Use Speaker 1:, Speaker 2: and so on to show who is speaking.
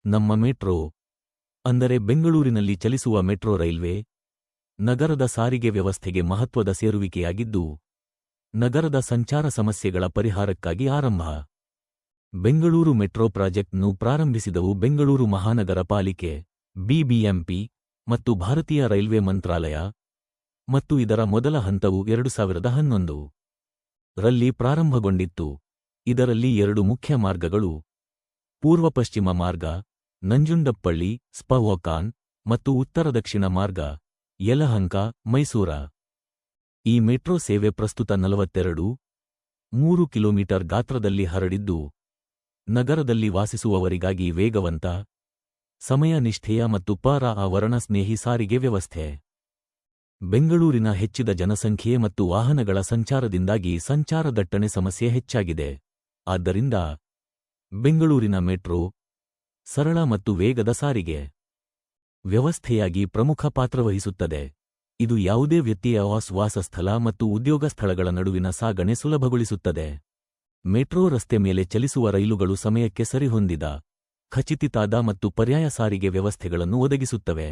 Speaker 1: ನಮ್ಮ ಮೆಟ್ರೋ ಅಂದರೆ ಬೆಂಗಳೂರಿನಲ್ಲಿ ಚಲಿಸುವ ಮೆಟ್ರೋ ರೈಲ್ವೆ ನಗರದ ಸಾರಿಗೆ ವ್ಯವಸ್ಥೆಗೆ ಮಹತ್ವದ ಸೇರುವಿಕೆಯಾಗಿದ್ದು ನಗರದ ಸಂಚಾರ ಸಮಸ್ಯೆಗಳ ಪರಿಹಾರಕ್ಕಾಗಿ ಆರಂಭ. ಬೆಂಗಳೂರು ಮೆಟ್ರೋ ಪ್ರಾಜೆಕ್ಟ್ನ್ನು ಪ್ರಾರಂಭಿಸಿದವು ಬೆಂಗಳೂರು ಮಹಾನಗರ ಪಾಲಿಕೆ ಬಿಬಿಎಂಪಿ ಮತ್ತು ಭಾರತೀಯ ರೈಲ್ವೆ ಮಂತ್ರಾಲಯ ಮತ್ತು ಇದರ ಮೊದಲ ಹಂತವು 2011 ರಲ್ಲಿ ಪ್ರಾರಂಭಗೊಂಡಿತ್ತು. ಇದರಲ್ಲಿ 2 ಮುಖ್ಯ ಮಾರ್ಗಗಳು, ಪೂರ್ವ-ಪಶ್ಚಿಮ ಮಾರ್ಗ ನಂಜುಂಡಪ್ಪಳ್ಳಿ ಸ್ಪವೋಕಾನ್ ಮತ್ತು ಉತ್ತರ-ದಕ್ಷಿಣ ಮಾರ್ಗ ಯಲಹಂಕ ಮೈಸೂರ. ಈ ಮೆಟ್ರೋ ಸೇವೆ ಪ್ರಸ್ತುತ 42.3 ಕಿಲೋಮೀಟರ್ ಗಾತ್ರದಲ್ಲಿ ಹರಡಿದ್ದು ನಗರದಲ್ಲಿ ವಾಸಿಸುವವರಿಗಾಗಿ ವೇಗವಂತ, ಸಮಯನಿಷ್ಠೆಯ ಮತ್ತು ಪರ್ಯಾವರಣ ಸ್ನೇಹಿ ಸಾರಿಗೆ ವ್ಯವಸ್ಥೆ. ಬೆಂಗಳೂರಿನ ಹೆಚ್ಚಿದ ಜನಸಂಖ್ಯೆ ಮತ್ತು ವಾಹನಗಳ ಸಂಚಾರದಿಂದಾಗಿ ಸಂಚಾರ ದಟ್ಟಣೆ ಸಮಸ್ಯೆ ಹೆಚ್ಚಾಗಿದೆ. ಆದ್ದರಿಂದ ಬೆಂಗಳೂರಿನ ಮೆಟ್ರೋ ಸರಳ ಮತ್ತು ವೇಗದ ಸಾರಿಗೆ ವ್ಯವಸ್ಥೆಯಾಗಿ ಪ್ರಮುಖ ಪಾತ್ರವಹಿಸುತ್ತದೆ. ಇದು ಯಾವುದೇ ವ್ಯಕ್ತಿಯ ವಾಸಸ್ಥಳ ಮತ್ತು ಉದ್ಯೋಗ ಸ್ಥಳಗಳ ನಡುವಿನ ಸಾಗಣೆ ಸುಲಭಗೊಳಿಸುತ್ತದೆ. ಮೆಟ್ರೋ ರಸ್ತೆ ಮೇಲೆ ಚಲಿಸುವ ರೈಲುಗಳು ಸಮಯಕ್ಕೆ ಸರಿಹೊಂದಿದ, ಖಚಿತವಾದ ಮತ್ತು ಪರ್ಯಾಯ ಸಾರಿಗೆ ವ್ಯವಸ್ಥೆಗಳನ್ನು ಒದಗಿಸುತ್ತವೆ.